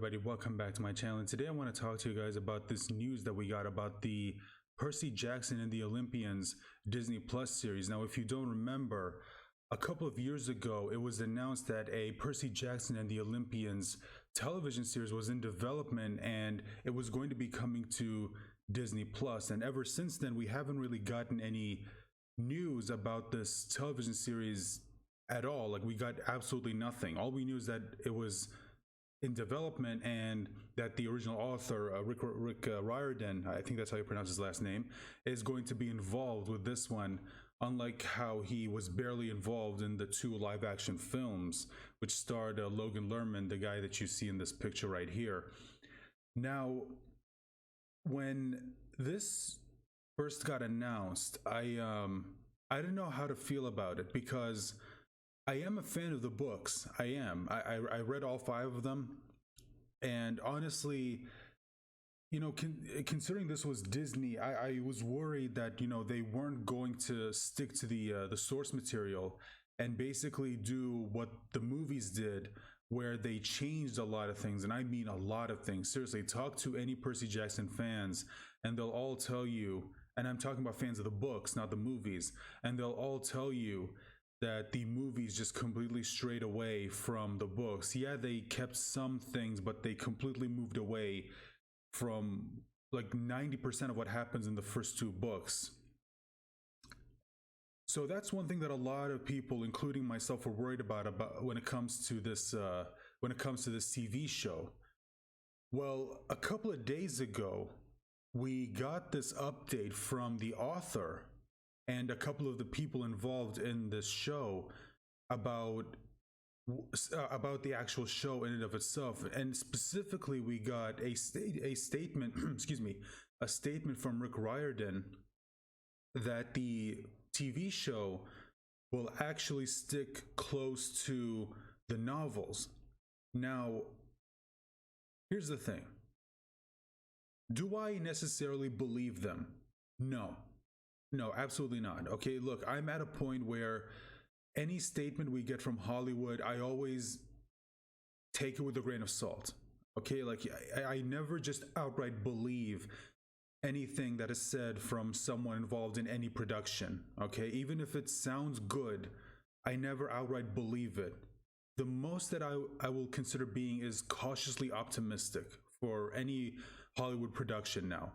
everybody, welcome back to my channel. And today I want to talk to you guys about this news that we got about the Percy Jackson and the Olympians Disney Plus series. Now, if you don't remember, a couple of years ago it was announced that a Percy Jackson and the Olympians television series was in development and it was going to be coming to Disney Plus. And ever since then we haven't really gotten any news about this television series at all. Like, we got absolutely nothing. All we knew is that it was in development and that the original author, Rick Riordan, I think that's how you pronounce his last name, is going to be involved with this one, unlike how he was barely involved in the two live action films, which starred Logan Lerman, the guy that you see in this picture right here. Now, when this first got announced, I didn't know how to feel about it, because I am a fan of the books. I am. I read all 5 of them, and honestly, you know, considering this was Disney, I was worried that, you know, they weren't going to stick to the source material and basically do what the movies did, where they changed a lot of things, and I mean a lot of things. Seriously, talk to any Percy Jackson fans, and they'll all tell you, and I'm talking about fans of the books, not the movies, and they'll all tell you that the movies just completely strayed away from the books. Yeah, they kept some things, but they completely moved away from like 90% of what happens in the first 2 books. So that's one thing that a lot of people, including myself, were worried about when it comes to this TV show. Well, a couple of days ago, we got this update from the author and a couple of the people involved in this show about the actual show in and of itself. And specifically, we got a statement excuse me, a statement from Rick Riordan that the TV show will actually stick close to the novels. Now, here's the thing. Do I necessarily believe them? No, absolutely not. Okay, look, I'm at a point where any statement we get from Hollywood, I always take it with a grain of salt. Okay, like I never just outright believe anything that is said from someone involved in any production. Okay, even if it sounds good, I never outright believe it. The most that I will consider being is cautiously optimistic for any Hollywood production now.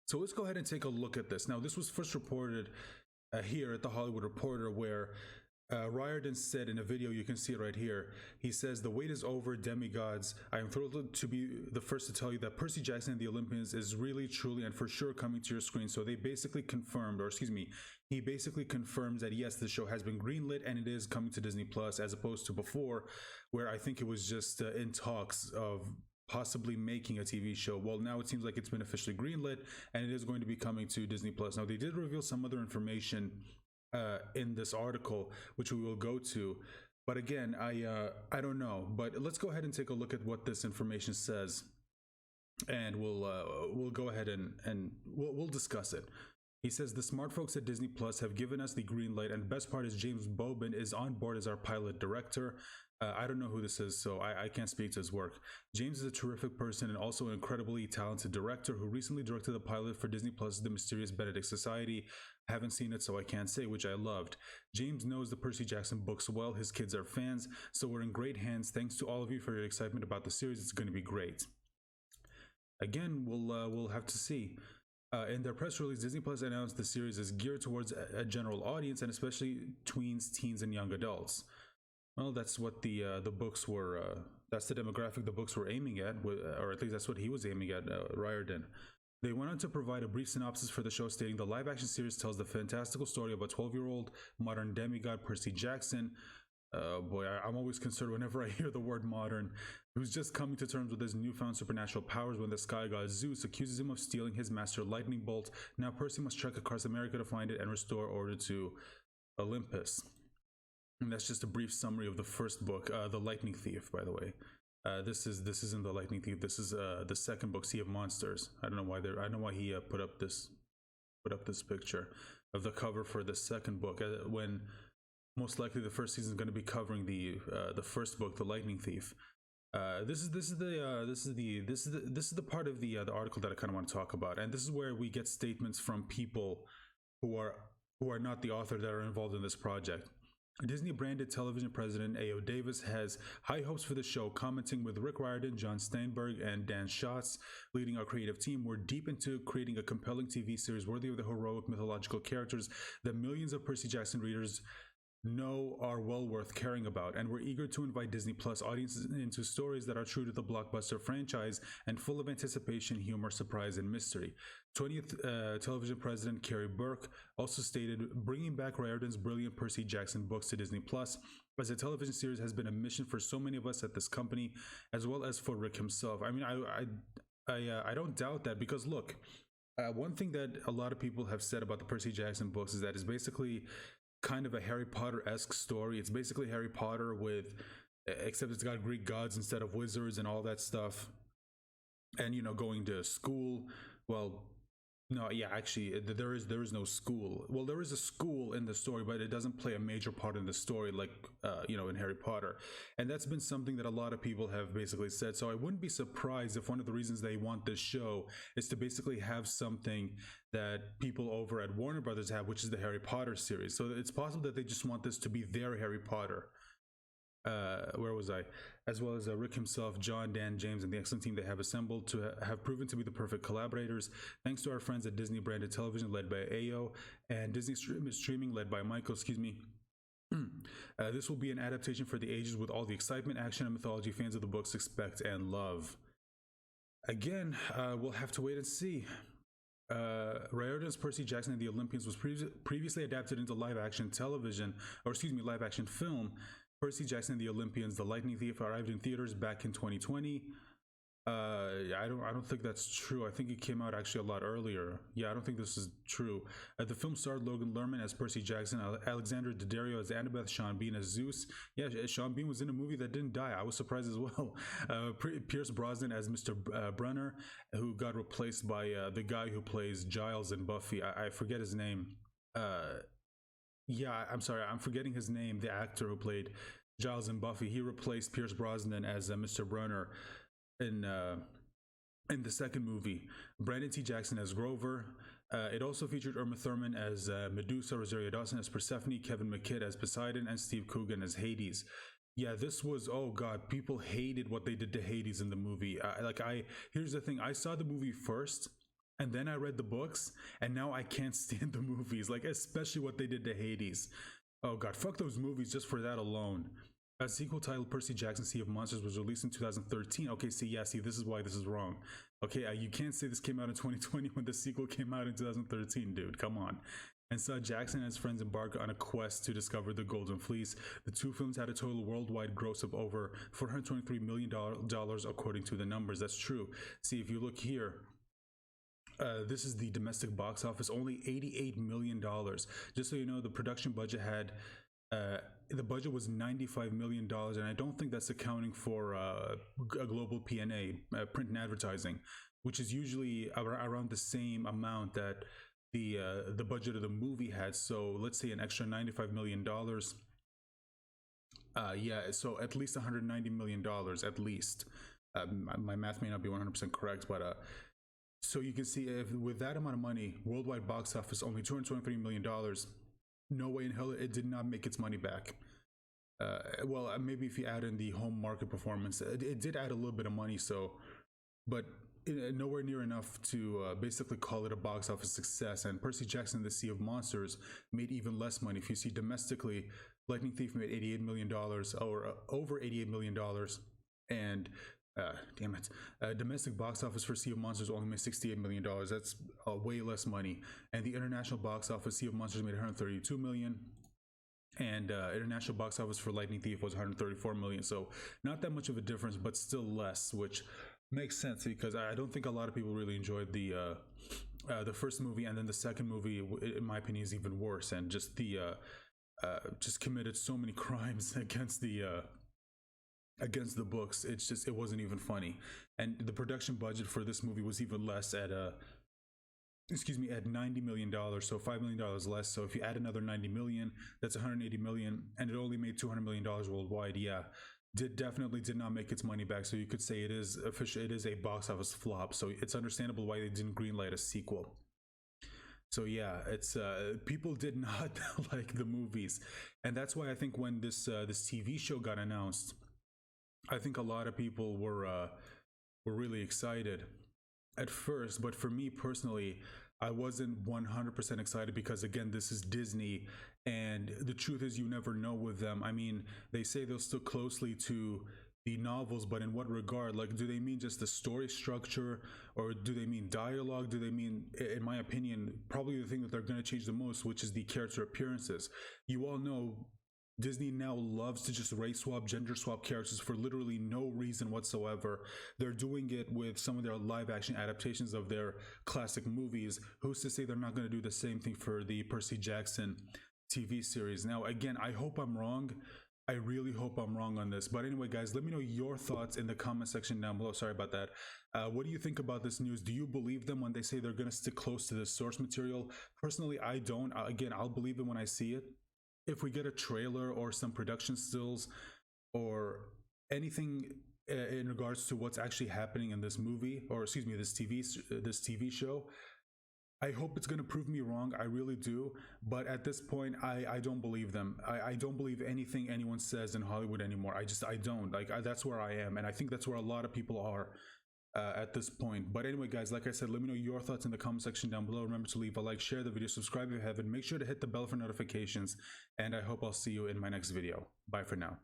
So let's go ahead and take a look at this. Now, this was first reported here at the Hollywood Reporter, where Riordan said in a video, you can see it right here. He says, "The wait is over, demigods. I am thrilled to be the first to tell you that Percy Jackson and the Olympians is really, truly, and for sure coming to your screen." So they basically confirmed, or excuse me, he basically confirms that yes, the show has been greenlit and it is coming to Disney Plus, as opposed to before, where I think it was just in talks of possibly making a TV show. Well, now it seems like it's been officially greenlit and it is going to be coming to Disney Plus. Now, they did reveal some other information in this article, which we will go to, but again, I don't know. But let's go ahead and take a look at what this information says, and we'll go ahead and we'll discuss it. He says, "The smart folks at Disney Plus have given us the green light, and the best part is James Bovin is on board as our pilot director." I don't know who this is, so I can't speak to his work. James is a terrific person and also an incredibly talented director who recently directed the pilot for Disney Plus' The Mysterious Benedict Society. I haven't seen it, so I can't say, which I loved. James knows the Percy Jackson books well. His kids are fans, so we're in great hands. Thanks to all of you for your excitement about the series. It's going to be great. Again, we'll have to see. In their press release, Disney Plus announced the series is geared towards a general audience, and especially tweens, teens, and young adults. Well, that's what the books were. That's the demographic the books were aiming at, or at least that's what he was aiming at, Riordan. They went on to provide a brief synopsis for the show, stating the live-action series tells the fantastical story of a 12-year-old modern demigod, Percy Jackson. Boy, I'm always concerned whenever I hear the word modern, who's just coming to terms with his newfound supernatural powers when the sky god Zeus accuses him of stealing his master lightning bolt. Now Percy must trek across America to find it and restore order to Olympus. And that's just a brief summary of the first book, The Lightning Thief, by the way. This isn't The Lightning Thief. This is the second book, Sea of Monsters. I don't know why he put up this picture of the cover for the second book, when most likely the first season is going to be covering the first book, The Lightning Thief. This is the part of the article that I kind of want to talk about, and this is where we get statements from people who are who are not the author that are involved in this project. Disney branded television president A.O. Davis has high hopes for the show, commenting with Rick Riordan, John Steinberg, and Dan Schatz leading our creative team. We're deep into creating a compelling TV series worthy of the heroic mythological characters that millions of Percy Jackson readers know are well worth caring about, and we're eager to invite Disney Plus audiences into stories that are true to the blockbuster franchise and full of anticipation, humor, surprise, and mystery. 20th television president Carrie Burke also stated, bringing back Riordan's brilliant Percy Jackson books to Disney Plus as a television series has been a mission for so many of us at this company, as well as for Rick himself. I mean, I don't doubt that, because look, one thing that a lot of people have said about the Percy Jackson books is that it's basically kind of a Harry Potter-esque story. It's basically Harry Potter with, except it's got Greek gods instead of wizards and all that stuff. And going to school. Well, no, yeah, actually, there is no school. Well, there is a school in the story, but it doesn't play a major part in the story like in Harry Potter. And that's been something that a lot of people have basically said. So I wouldn't be surprised if one of the reasons they want this show is to basically have something that people over at Warner Brothers have, which is the Harry Potter series. So it's possible that they just want this to be their Harry Potter. Where was I? As well as Rick himself, John, Dan, James, and the excellent team they have assembled to have proven to be the perfect collaborators. Thanks to our friends at Disney Branded Television, led by AO, and Disney Streaming, led by Michael, this will be an adaptation for the ages with all the excitement, action, and mythology fans of the books expect and love. Again, we'll have to wait and see. Riordan's Percy Jackson and the Olympians was previously adapted into live-action film. Percy Jackson and the Olympians, The Lightning Thief, arrived in theaters back in 2020. I don't think that's true. I think it came out actually a lot earlier. Yeah, I don't think this is true. The film starred Logan Lerman as Percy Jackson, Alexander Daddario as Annabeth, Sean Bean as Zeus. Yeah, Sean Bean was in a movie that didn't die. I was surprised as well. Pierce Brosnan as Mr. Brunner, who got replaced by the guy who plays Giles in Buffy. I forget his name. Yeah, I'm sorry, I'm forgetting his name. The actor who played Giles in Buffy, he replaced Pierce Brosnan as Mr. Brunner in the second movie. Brandon T. Jackson as Grover. It also featured Uma Thurman as Medusa, Rosario Dawson as Persephone, Kevin McKidd as Poseidon, and Steve Coogan as Hades. Yeah, this was, oh god, people hated what they did to Hades in the movie. Here's the thing, I saw the movie first, and then I read the books, and now I can't stand the movies, like especially what they did to Hades. Oh god, fuck those movies just for that alone. A sequel titled Percy Jackson Sea of Monsters was released in 2013. Okay, see, this is why this is wrong. Okay, you can't say this came out in 2020 when the sequel came out in 2013, dude, come on. And saw Jackson and his friends embark on a quest to discover the Golden Fleece. The two films had a total worldwide gross of over $423 million according to the numbers. That's true. See, if you look here, this is the domestic box office, only $88 million. Just so you know, the production budget had, the budget was $95 million, and I don't think that's accounting for a global P&A, print and advertising, which is usually around the same amount that the budget of the movie had. So let's say an extra $95 million. Yeah, so at least $190 million, at least. My math may not be 100% correct, but so you can see, if with that amount of money, worldwide box office only $223 million, no way in hell it did not make its money back. Well, maybe if you add in the home market performance, it did add a little bit of money, so, but nowhere near enough to basically call it a box office success. And Percy Jackson and the Sea of Monsters made even less money. If you see domestically, Lightning Thief made $88 million, or over $88 million, and damn it, domestic box office for Sea of Monsters only made $68 million. That's way less money. And the international box office, Sea of Monsters made $132 million. And international box office for Lightning Thief was $134 million. So not that much of a difference, but still less, which makes sense because I don't think a lot of people really enjoyed the first movie, and then the second movie, in my opinion, is even worse, and just just committed so many crimes against the books. It wasn't even funny. And the production budget for this movie was even less at $90 million, so $5 million less. So if you add another $90 million, that's $180 million, and it only made $200 million worldwide. Yeah, definitely did not make its money back. So you could say it is official. It is a box office flop. So it's understandable why they didn't greenlight a sequel. So yeah, it's people did not like the movies, and that's why I think when this TV show got announced, I think a lot of people were really excited at first. But for me personally, I wasn't 100% excited because again, this is Disney, and the truth is, you never know with them. I mean, they say they'll stick closely to the novels, but in what regard? Like, do they mean just the story structure, or do they mean dialogue? Do they mean, in my opinion, probably the thing that they're going to change the most, which is the character appearances? You all know Disney now loves to just race swap, gender swap characters for literally no reason whatsoever. They're doing it with some of their live action adaptations of their classic movies. Who's to say they're not going to do the same thing for the Percy Jackson TV series? Now, again, I hope I'm wrong. I really hope I'm wrong on this. But anyway, guys, let me know your thoughts in the comment section down below. Sorry about that. What do you think about this news? Do you believe them when they say they're going to stick close to the source material? Personally, I don't. Again, I'll believe it when I see it. If we get a trailer or some production stills or anything in regards to what's actually happening in this movie, or excuse me, this TV show, I hope it's going to prove me wrong. I really do. But at this point, I don't believe them. I don't believe anything anyone says in Hollywood anymore. I don't. That's where I am. And I think that's where a lot of people are at this point. But anyway, guys, like I said, let me know your thoughts in the comment section down below. Remember to leave a like, share the video, subscribe if you haven't. Make sure to hit the bell for notifications. And I hope I'll see you in my next video. Bye for now.